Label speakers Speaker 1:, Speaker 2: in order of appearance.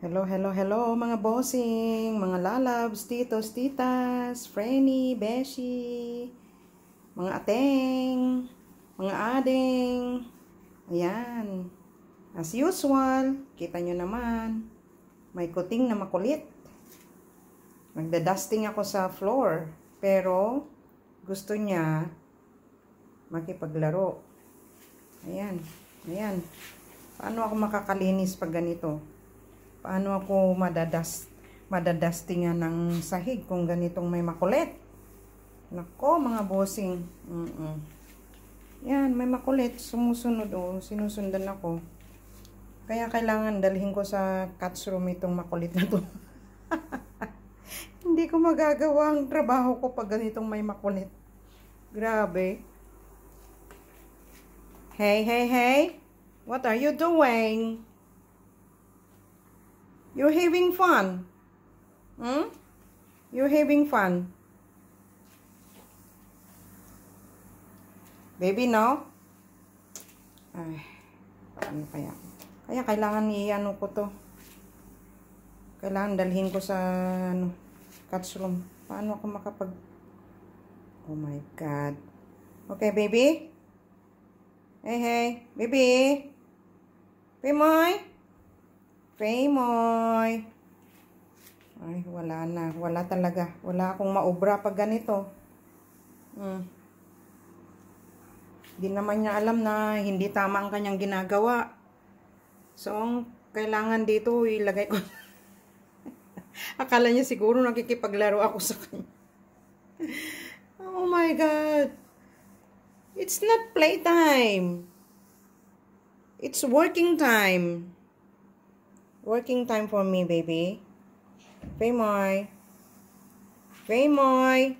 Speaker 1: Hello, hello, hello mga bossing, mga lalabs, titos, titas, Frenny, Beshi, mga ateng, mga ading. Ayan. As usual, kita nyo naman, may kuting na makulit. Magda-dusting ako sa floor, pero gusto niya makipaglaro. Ayan, ayan. Paano ako makakalinis pag ganito? Paano ako madadustingan ng sahig kung ganitong may makulit? Nako, mga bossing. Yan, may makulit. Sumusunod o. Sinusundan ako. Kaya kailangan dalhin ko sa cat's room itong makulit na to. Hindi ko magagawa ang trabaho ko pag ganitong may makulit. Grabe. Hey, hey, hey. What are you doing? You're having fun? You're having fun? Baby, no? Ay, ano kaya? Kaya kailangan i-ano ko to. Kailangan dalhin ko sa cat's room. Paano ako makapag... Oh my God. Okay, baby? Hey, hey. Baby? Pimoy? Paymoy. Ay, wala na. Wala talaga. Wala akong maubra pag ganito. Hindi naman niya alam na hindi tama ang kanyang ginagawa. So, kailangan dito ilagay ko. Akala niya siguro nakikipaglaro ako sa kanya. Oh my God. It's not playtime. It's working time. Working time for me, baby. Paymoy. Paymoy.